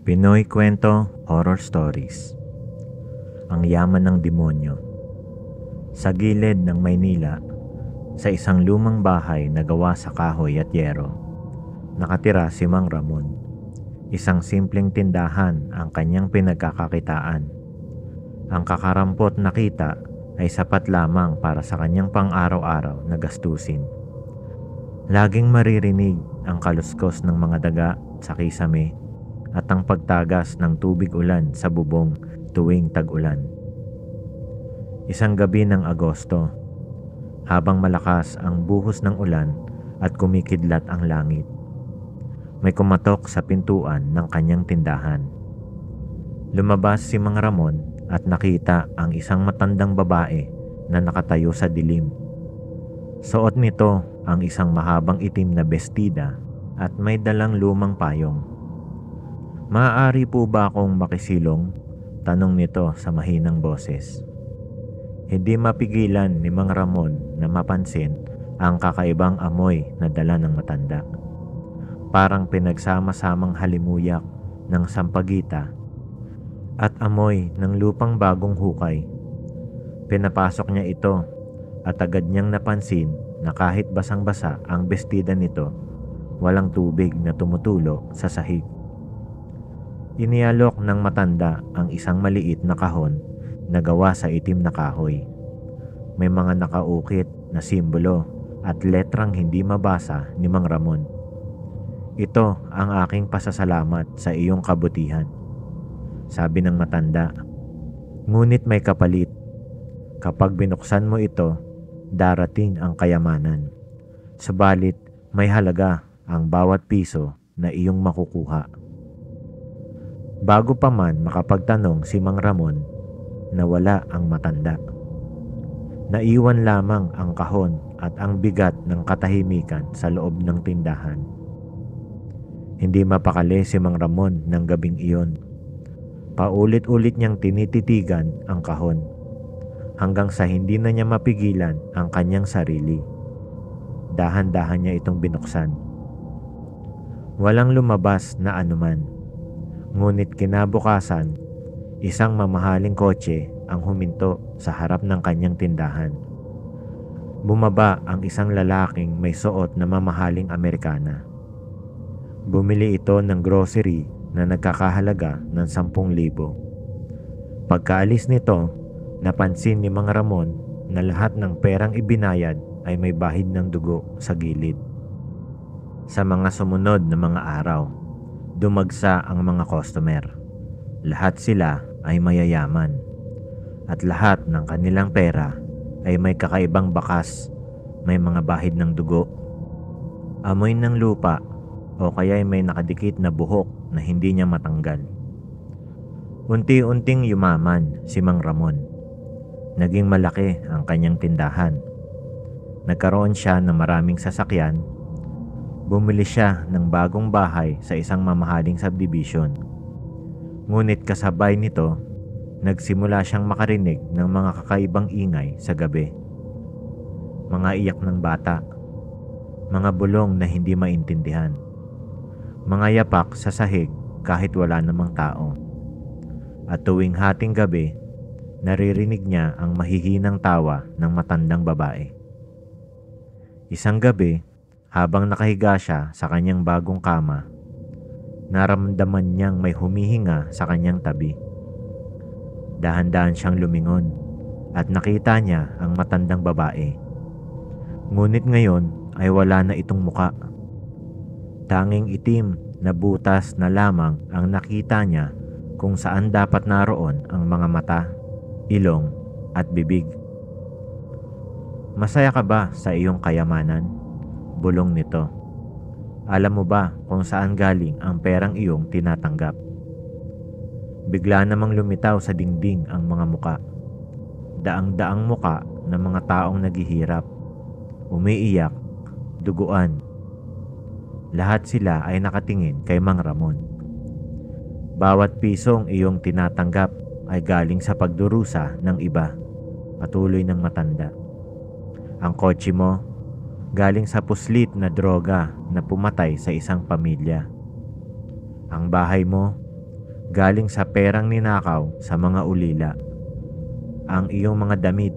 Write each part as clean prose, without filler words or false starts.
Pinoy Kwento Horror Stories. Ang yaman ng demonyo. Sa gilid ng Maynila, sa isang lumang bahay na gawa sa kahoy at yero, nakatira si Mang Ramon. Isang simpleng tindahan ang kanyang pinagkakakitaan. Ang kakarampot na kita ay sapat lamang para sa kanyang pang-araw-araw na gastusin. Laging maririnig ang kaluskos ng mga daga sa kisame at ang pagtagas ng tubig ulan sa bubong tuwing tag-ulan. Isang gabi ng Agosto, habang malakas ang buhos ng ulan at kumikidlat ang langit, may kumatok sa pintuan ng kanyang tindahan. Lumabas si Mang Ramon at nakita ang isang matandang babae na nakatayo sa dilim. Suot nito ang isang mahabang itim na bestida at may dalang lumang payong. "Maaari po ba akong makisilong?" tanong nito sa mahinang boses. Hindi mapigilan ni Mang Ramon na mapansin ang kakaibang amoy na dala ng matanda. Parang pinagsama-samang halimuyak ng sampagita at amoy ng lupang bagong hukay. Pinapasok niya ito at agad niyang napansin na kahit basang-basa ang bestida nito, walang tubig na tumutulo sa sahig. Inialok ng matanda ang isang maliit na kahon na gawa sa itim na kahoy. May mga nakaukit na simbolo at letrang hindi mabasa ni Mang Ramon. "Ito ang aking pasasalamat sa iyong kabutihan," sabi ng matanda. "Ngunit may kapalit. Kapag binuksan mo ito, darating ang kayamanan. Subalit may halaga ang bawat piso na iyong makukuha." Bago pa man makapagtanong si Mang Ramon, nawala ang matanda. Naiwan lamang ang kahon at ang bigat ng katahimikan sa loob ng tindahan. Hindi mapakali si Mang Ramon ng gabing iyon. Paulit-ulit niyang tinititigan ang kahon hanggang sa hindi na niya mapigilan ang kanyang sarili. Dahan-dahan niya itong binuksan. Walang lumabas na anuman. Ngunit kinabukasan, isang mamahaling kotse ang huminto sa harap ng kanyang tindahan. Bumaba ang isang lalaking may suot na mamahaling Amerikana. Bumili ito ng grocery na nagkakahalaga ng 10,000. Pagkaalis nito, napansin ni Mang Ramon na lahat ng perang ibinayad ay may bahid ng dugo sa gilid. Sa mga sumunod na mga araw, dumagsa ang mga customer. Lahat sila ay mayayaman at lahat ng kanilang pera ay may kakaibang bakas, may mga bahid ng dugo, amoy ng lupa o kaya may nakadikit na buhok na hindi niya matanggal. Unti-unting yumaman si Mang Ramon. Naging malaki ang kanyang tindahan. Nagkaroon siya ng maraming sasakyan. Bumili siya ng bagong bahay sa isang mamahaling subdivision. Ngunit kasabay nito, nagsimula siyang makarinig ng mga kakaibang ingay sa gabi. Mga iyak ng bata, mga bulong na hindi maintindihan, mga yapak sa sahig kahit wala namang tao. At tuwing hating gabi, naririnig niya ang mahihinang tawa ng matandang babae. Isang gabi, habang nakahiga siya sa kanyang bagong kama, naramdaman niyang may humihinga sa kanyang tabi. Dahan-dahan siyang lumingon at nakita niya ang matandang babae. Ngunit ngayon ay wala na itong muka. Tanging itim na butas na lamang ang nakita niya kung saan dapat naroon ang mga mata, ilong at bibig. "Masaya ka ba sa iyong kayamanan?" bulong nito. "Alam mo ba kung saan galing ang perang iyong tinatanggap?" Bigla namang lumitaw sa dingding ang mga muka. Daang-daang muka ng mga taong naghihirap, umiiyak, duguan. Lahat sila ay nakatingin kay Mang Ramon. "Bawat pisong iyong tinatanggap ay galing sa pagdurusa ng iba," patuloy ng matanda. "Ang kotse mo galing sa puslit na droga na pumatay sa isang pamilya. Ang bahay mo galing sa perang ninakaw sa mga ulila. Ang iyong mga damit,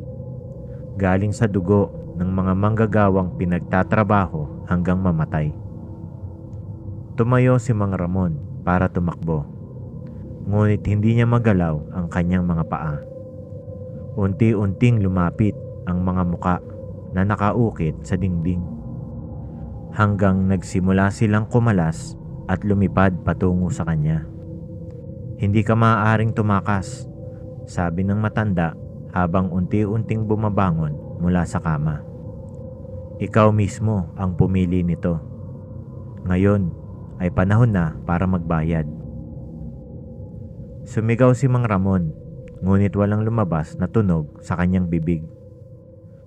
galing sa dugo ng mga manggagawang pinagtatrabaho hanggang mamatay. Tumayo si Mang Ramon para tumakbo, ngunit hindi niya magalaw ang kanyang mga paa. Unti-unting lumapit ang mga muka na nakaukit sa dingding, hanggang nagsimula silang kumalas at lumipad patungo sa kanya. "Hindi ka maaaring tumakas," sabi ng matanda habang unti-unting bumabangon mula sa kama. "Ikaw mismo ang pumili nito. Ngayon ay panahon na para magbayad." Sumigaw si Mang Ramon, ngunit walang lumabas na tunog sa kanyang bibig.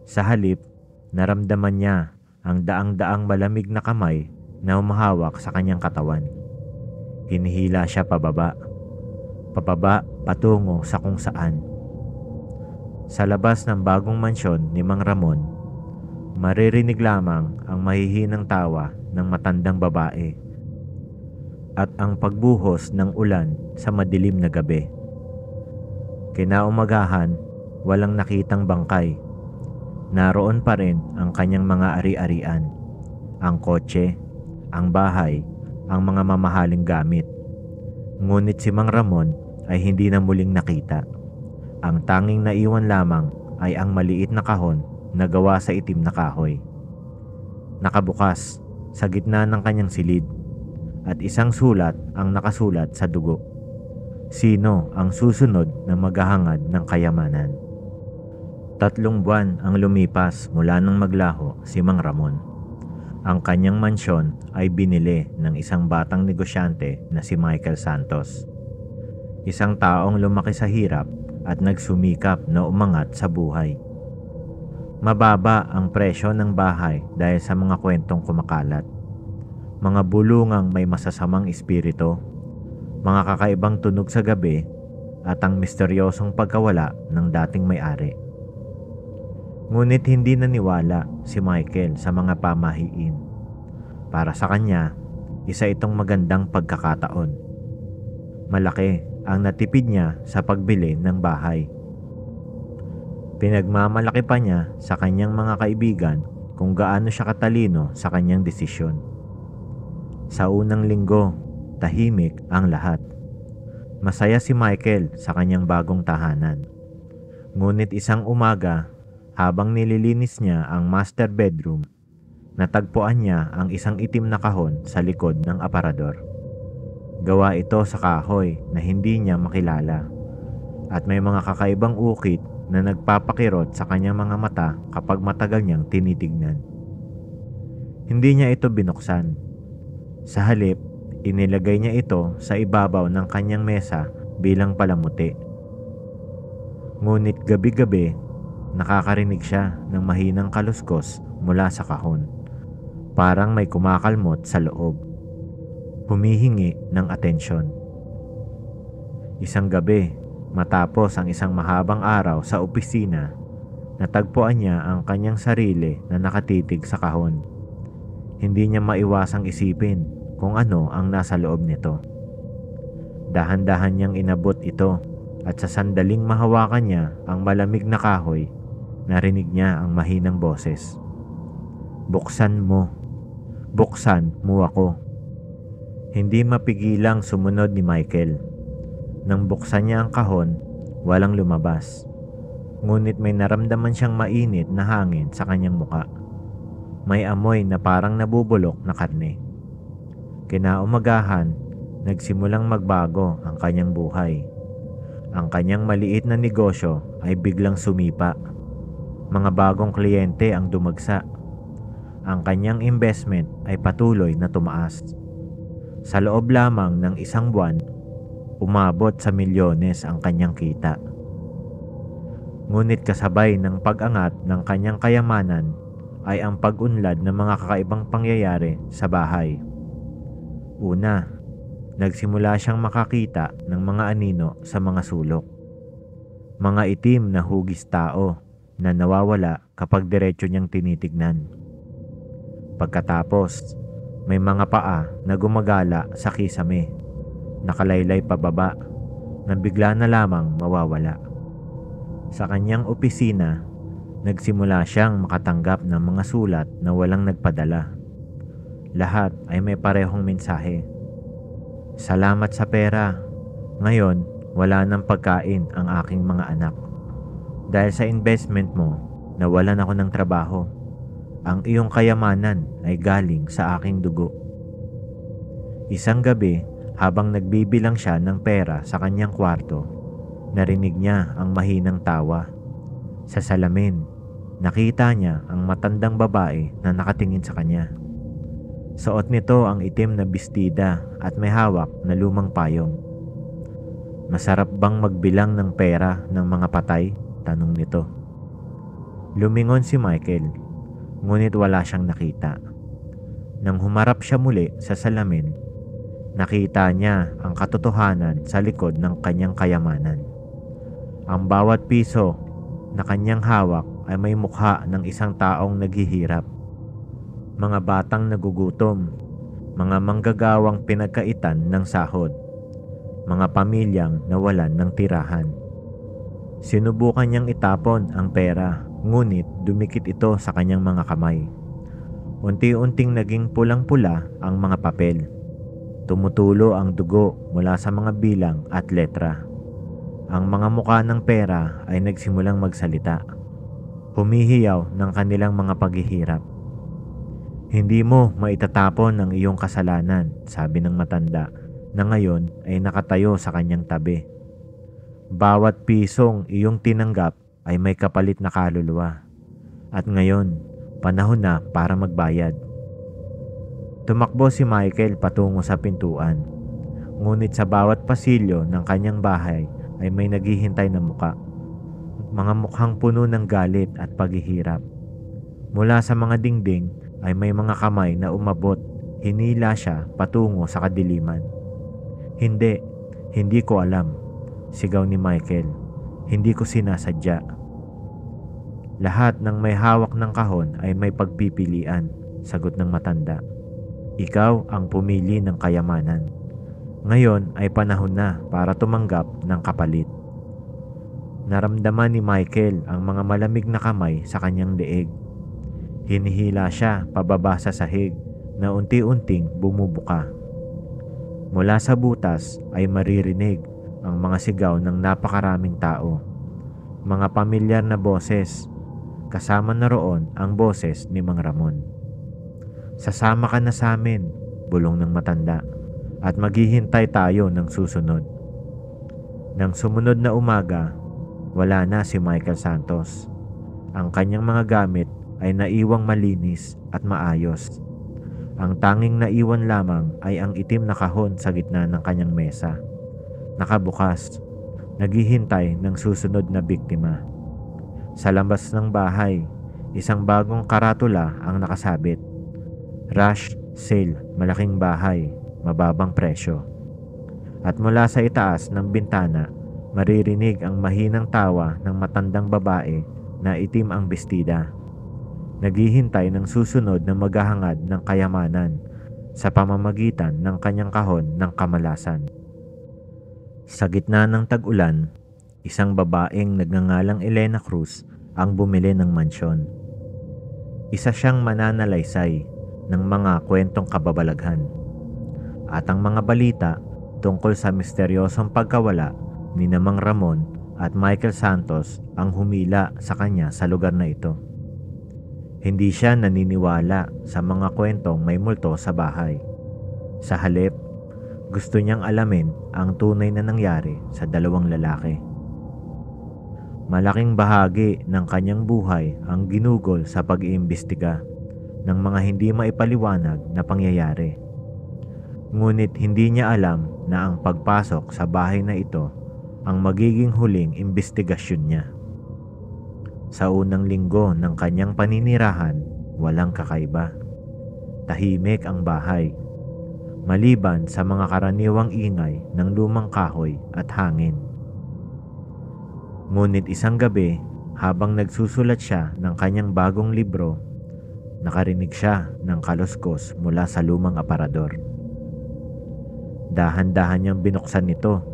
Sa halip, naramdaman niya ang daang-daang malamig na kamay na humahawak sa kanyang katawan. Hinihila siya pababa patungo sa kung saan. Sa labas ng bagong mansyon ni Mang Ramon, maririnig lamang ang mahihinang tawa ng matandang babae at ang pagbuhos ng ulan sa madilim na gabi. Kinaumagahan, walang nakitang bangkay. Naroon pa rin ang kanyang mga ari-arian, ang kotse, ang bahay, ang mga mamahaling gamit. Ngunit si Mang Ramon ay hindi na muling nakita. Ang tanging naiwan lamang ay ang maliit na kahon na gawa sa itim na kahoy. Nakabukas sa gitna ng kanyang silid, at isang sulat ang nakasulat sa dugo. Sino ang susunod na maghahangad ng kayamanan? 3 buwan ang lumipas mula nang maglaho si Mang Ramon. Ang kanyang mansyon ay binili ng isang batang negosyante na si Michael Santos. Isang taong lumaki sa hirap at nagsumikap na umangat sa buhay. Mababa ang presyo ng bahay dahil sa mga kwentong kumakalat. Mga bulungang may masasamang espiritu, mga kakaibang tunog sa gabi, at ang misteryosong pagkawala ng dating may-ari. Ngunit hindi naniwala si Michael sa mga pamahiin. Para sa kanya, isa itong magandang pagkakataon. Malaki ang natipid niya sa pagbili ng bahay. Pinagmamalaki pa niya sa kanyang mga kaibigan kung gaano siya katalino sa kanyang desisyon. Sa unang linggo, tahimik ang lahat. Masaya si Michael sa kanyang bagong tahanan. Ngunit isang umaga, habang nililinis niya ang master bedroom, natagpuan niya ang isang itim na kahon sa likod ng aparador. Gawa ito sa kahoy na hindi niya makilala, at may mga kakaibang ukit na nagpapakirot sa kanyang mga mata kapag matagal niyang tinitignan. Hindi niya ito binuksan. Sa halip, inilagay niya ito sa ibabaw ng kanyang mesa bilang palamuti. Ngunit gabi-gabi, nakakarinig siya ng mahinang kaluskos mula sa kahon. Parang may kumakalmot sa loob, humihingi ng atensyon. Isang gabi, matapos ang isang mahabang araw sa opisina, natagpuan niya ang kanyang sarili na nakatitig sa kahon. Hindi niya maiwasang isipin kung ano ang nasa loob nito. Dahan-dahan niyang inabot ito, at sa sandaling mahawakan niya ang malamig na kahoy, narinig niya ang mahinang boses. "Buksan mo. Buksan mo ako." Hindi mapigilang sumunod ni Michael. Nang buksan niya ang kahon, walang lumabas. Ngunit may naramdaman siyang mainit na hangin sa kanyang muka. May amoy na parang nabubulok na karne. Kinaumagahan, nagsimulang magbago ang kanyang buhay. Ang kanyang maliit na negosyo ay biglang sumipa. Mga bagong kliyente ang dumagsa. Ang kanyang investment ay patuloy na tumaas. Sa loob lamang ng 1 buwan, umabot sa milyones ang kanyang kita. Ngunit kasabay ng pag-angat ng kanyang kayamanan ay ang pag-unlad ng mga kakaibang pangyayari sa bahay. Una, nagsimula siyang makakita ng mga anino sa mga sulok. Mga itim na hugis tao na nawawala kapag diretso niyang tinitignan. Pagkatapos, may mga paa na gumagala sa kisame, nakalaylay pababa, na bigla na lamang mawawala. Sa kanyang opisina, nagsimula siyang makatanggap ng mga sulat na walang nagpadala. Lahat ay may parehong mensahe. Salamat sa pera. Ngayon, wala nang pagkain ang aking mga anak. Dahil sa investment mo, nawalan ako ng trabaho. Ang iyong kayamanan ay galing sa aking dugo. Isang gabi, habang nagbibilang siya ng pera sa kanyang kwarto, narinig niya ang mahinang tawa. Sa salamin, nakita niya ang matandang babae na nakatingin sa kanya. Suot nito ang itim na bestida at may hawak na lumang payong. Masarap bang magbilang ng pera ng mga patay? Tanong nito. Lumingon si Michael, ngunit wala siyang nakita. Nang humarap siya muli sa salamin, nakita niya ang katotohanan sa likod ng kanyang kayamanan. Ang bawat piso na kanyang hawak ay may mukha ng isang taong naghihirap. Mga batang nagugutom, mga manggagawang pinagkaitan ng sahod, mga pamilyang nawalan ng tirahan. Sinubukan niyang itapon ang pera, ngunit dumikit ito sa kanyang mga kamay. Unti-unting naging pulang-pula ang mga papel. Tumutulo ang dugo mula sa mga bilang at letra. Ang mga mukha ng pera ay nagsimulang magsalita. Humihiyaw ng kanilang mga paghihirap. Hindi mo maitatapon ang iyong kasalanan, sabi ng matanda na ngayon ay nakatayo sa kanyang tabi. Bawat pisong iyong tinanggap ay may kapalit na kaluluwa. At ngayon, panahon na para magbayad. Tumakbo si Michael patungo sa pintuan. Ngunit sa bawat pasilyo ng kanyang bahay ay may naghihintay na muka. Mga mukhang puno ng galit at paghihirap. Mula sa mga dingding ay may mga kamay na umabot. Hinila siya patungo sa kadiliman. Hindi ko alam, sigaw ni Michael. Hindi ko sinasadya. Lahat ng may hawak ng kahon ay may pagpipilian, sagot ng matanda. Ikaw ang pumili ng kayamanan. Ngayon ay panahon na para tumanggap ng kapalit. Naramdaman ni Michael ang mga malamig na kamay sa kanyang leeg. Hinihila siya pababa sa sahig na unti-unting bumubuka. Mula sa butas ay maririnig ang mga sigaw ng napakaraming tao. Mga pamilyar na boses, kasama na roon ang boses ni Mang Ramon. Sasama ka na sa amin, bulong ng matanda, at maghihintay tayo ng susunod. Nang sumunod na umaga, wala na si Michael Santos. Ang kanyang mga gamit ay naiwang malinis at maayos. Ang tanging naiwan lamang ay ang itim na kahon sa gitna ng kanyang mesa. Nakabukas, naghihintay ng susunod na biktima. Sa labas ng bahay, isang bagong karatula ang nakasabit. Rush sale, malaking bahay, mababang presyo. At mula sa itaas ng bintana, maririnig ang mahinang tawa ng matandang babae na itim ang bestida. Naghihintay ng susunod na maghahangad ng kayamanan sa pamamagitan ng kanyang kahon ng kamalasan. Sa gitna ng tag-ulan, isang babaeng nagngangalang Elena Cruz ang bumili ng mansyon. Isa siyang mananalaysay ng mga kwentong kababalaghan at ang mga balita tungkol sa misteryosong pagkawala ni Mang Ramon at Michael Santos ang humila sa kanya sa lugar na ito. Hindi siya naniniwala sa mga kwentong may multo sa bahay. Sa halip, gusto niyang alamin ang tunay na nangyari sa dalawang lalaki. Malaking bahagi ng kanyang buhay ang ginugol sa pag-iimbestiga ng mga hindi maipaliwanag na pangyayari. Ngunit hindi niya alam na ang pagpasok sa bahay na ito ang magiging huling imbestigasyon niya. Sa unang linggo ng kanyang paninirahan, walang kakaiba. Tahimik ang bahay, maliban sa mga karaniwang ingay ng lumang kahoy at hangin. Ngunit isang gabi, habang nagsusulat siya ng kanyang bagong libro, nakarinig siya ng kaluskos mula sa lumang aparador. Dahan-dahan niyang binuksan ito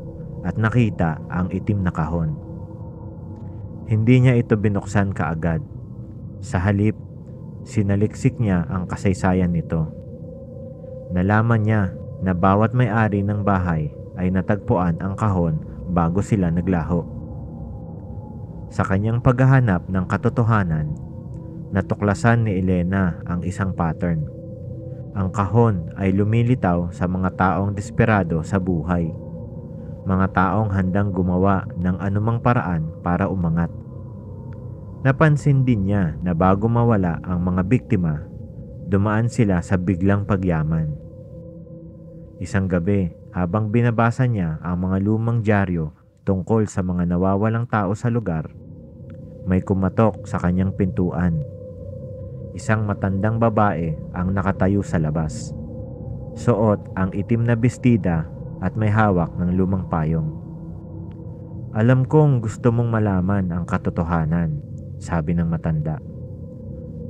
at nakita ang itim na kahon. Hindi niya ito binuksan kaagad. Sa halip, sinaliksik niya ang kasaysayan nito. Nalaman niya na bawat may-ari ng bahay ay natagpuan ang kahon bago sila naglaho. Sa kanyang paghahanap ng katotohanan, natuklasan ni Elena ang isang pattern. Ang kahon ay lumilitaw sa mga taong desperado sa buhay. Mga taong handang gumawa ng anumang paraan para umangat. Napansin din niya na bago mawala ang mga biktima, dumaan sila sa biglang pagyaman. Isang gabi, habang binabasa niya ang mga lumang dyaryo tungkol sa mga nawawalang tao sa lugar, may kumatok sa kanyang pintuan. Isang matandang babae ang nakatayo sa labas. Suot ang itim na bestida at may hawak ng lumang payong. "Alam kong gusto mong malaman ang katotohanan," sabi ng matanda.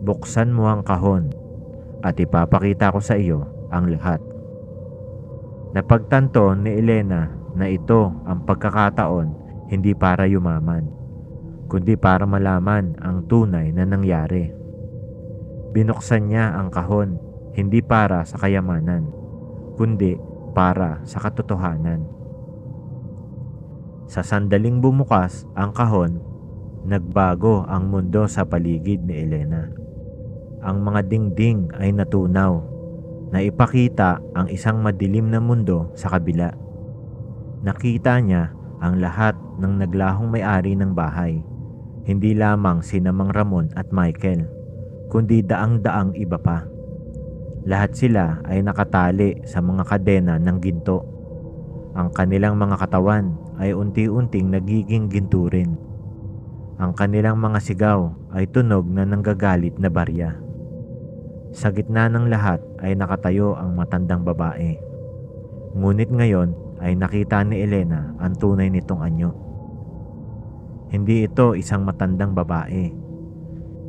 "Buksan mo ang kahon at ipapakita ko sa iyo ang lahat." Napagtanto ni Elena na ito ang pagkakataon hindi para yumaman, kundi para malaman ang tunay na nangyari. Binuksan niya ang kahon hindi para sa kayamanan, kundi para sa katotohanan. Sa sandaling bumukas ang kahon, nagbago ang mundo sa paligid ni Elena. Ang mga dingding ay natunaw, na ipakita ang isang madilim na mundo sa kabila. Nakita niya ang lahat ng naglahong may-ari ng bahay, hindi lamang sina Mang Ramon at Michael, kundi daang-daang iba pa. Lahat sila ay nakatali sa mga kadena ng ginto. Ang kanilang mga katawan ay unti-unting nagiging ginto rin. Ang kanilang mga sigaw ay tunog na nanggagalit na barya. Sa gitna ng lahat ay nakatayo ang matandang babae. Ngunit ngayon ay nakita ni Elena ang tunay nitong anyo. Hindi ito isang matandang babae.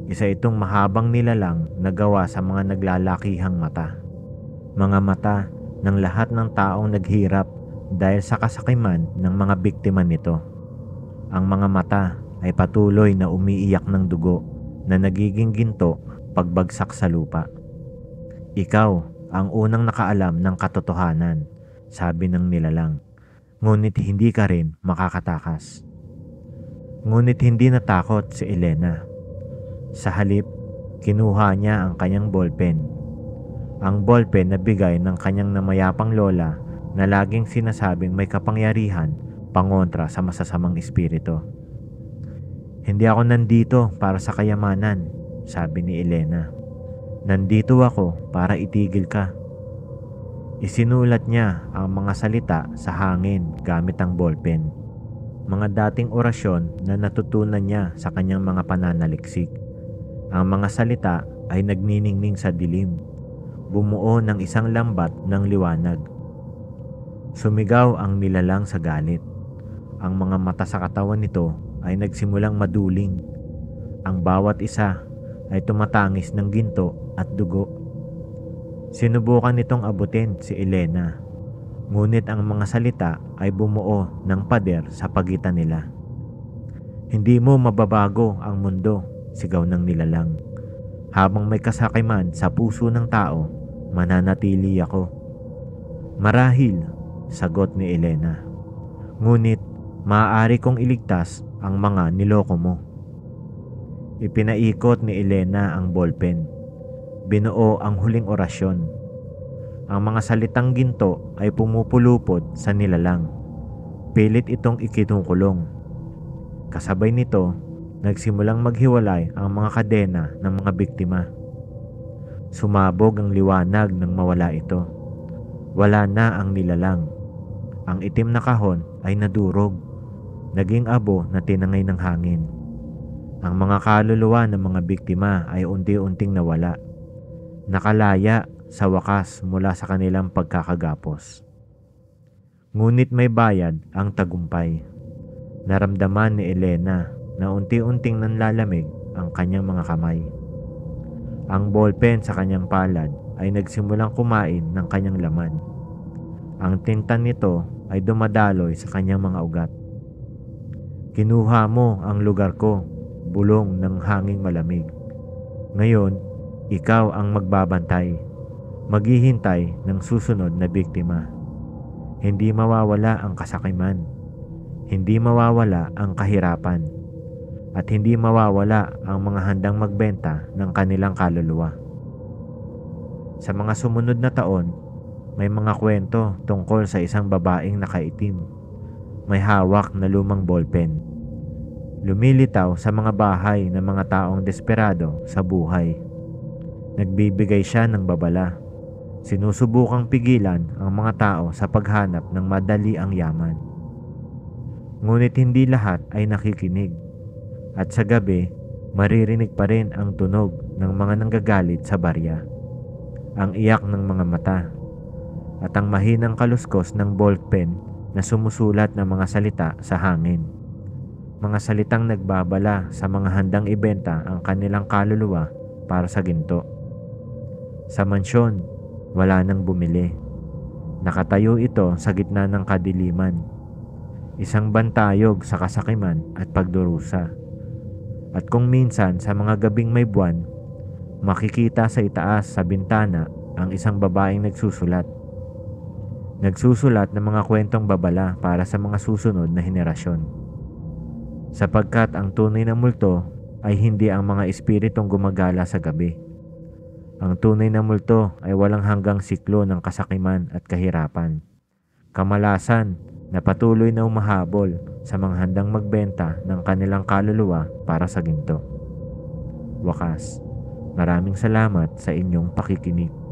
Isa itong mahabang nilalang na gawa sa mga naglalakihang mata. Mga mata ng lahat ng taong naghirap dahil sa kasakiman ng mga biktima nito. Ang mga mata ay patuloy na umiiyak ng dugo na nagiging ginto pagbagsak sa lupa. "Ikaw ang unang nakaalam ng katotohanan," sabi ng nilalang. "Ngunit hindi ka rin makakatakas." Ngunit hindi natakot si Elena. Sa halip, kinuha niya ang kanyang ballpen. Ang ballpen na bigay ng kanyang namayapang lola na laging sinasabing may kapangyarihan pangontra sa masasamang espiritu. "Hindi ako nandito para sa kayamanan," sabi ni Elena. "Nandito ako para itigil ka." Isinulat niya ang mga salita sa hangin gamit ang ballpen. Mga dating orasyon na natutunan niya sa kanyang mga pananaliksik. Ang mga salita ay nagniningning sa dilim, bumuo ng isang lambat ng liwanag. Sumigaw ang nilalang sa galit. Ang mga mata sa katawan nito ay nagsimulang maduling. Ang bawat isa ay tumatangis ng ginto at dugo. Sinubukan nitong abutin si Elena, ngunit ang mga salita ay bumuo ng pader sa pagitan nila. "Hindi mo mababago ang mundo," sigaw ng nilalang. "Habang may kasakiman sa puso ng tao, mananatili ako." "Marahil," sagot ni Elena. "Ngunit maaari kong iligtas ang mga niloko mo." Ipinaikot ni Elena ang ballpen. Binuo ang huling orasyon. Ang mga salitang ginto ay pumupulupot sa nilalang. Pilit itong ikinukulong. Kasabay nito, nagsimulang maghiwalay ang mga kadena ng mga biktima. Sumabog ang liwanag nang mawala ito. Wala na ang nilalang. Ang itim na kahon ay nadurog. Naging abo na tinangay ng hangin. Ang mga kaluluwa ng mga biktima ay unti-unting nawala. Nakalaya sa wakas mula sa kanilang pagkakagapos. Ngunit may bayad ang tagumpay. Naramdaman ni Elena na unti-unting nanlalamig ang kanyang mga kamay. Ang ballpen sa kanyang palad ay nagsimulang kumain ng kanyang laman. Ang tinta nito ay dumadaloy sa kanyang mga ugat. Kinuha mo ang lugar ko, bulong ng hanging malamig. Ngayon, ikaw ang magbabantay, maghihintay ng susunod na biktima. Hindi mawawala ang kasakiman, hindi mawawala ang kahirapan, at hindi mawawala ang mga handang magbenta ng kanilang kaluluwa. Sa mga sumunod na taon, may mga kwento tungkol sa isang babaeng nakaitim, may hawak na lumang ballpen. Lumilitaw sa mga bahay ng mga taong desperado sa buhay. Nagbibigay siya ng babala. Sinusubukang pigilan ang mga tao sa paghanap ng madali ang yaman. Ngunit hindi lahat ay nakikinig. At sa gabi, maririnig pa rin ang tunog ng mga nanggagalit sa barya, ang iyak ng mga mata, at ang mahinang kaluskos ng ballpen na sumusulat ng mga salita sa hangin. Mga salitang nagbabala sa mga handang ibenta ang kanilang kaluluwa para sa ginto. Sa mansyon, wala nang bumili. Nakatayo ito sa gitna ng kadiliman, isang bantayog sa kasakiman at pagdurusa. At kung minsan sa mga gabing may buwan, makikita sa itaas sa bintana ang isang babaeng nagsusulat. Nagsusulat ng mga kwentong babala para sa mga susunod na henerasyon. Sapagkat ang tunay na multo ay hindi ang mga espiritong gumagala sa gabi. Ang tunay na multo ay walang hanggang siklo ng kasakiman at kahirapan. Kamalasan na patuloy na umahabol sa mga handang magbenta ng kanilang kaluluwa para sa ginto. Wakas, maraming salamat sa inyong pakikinig.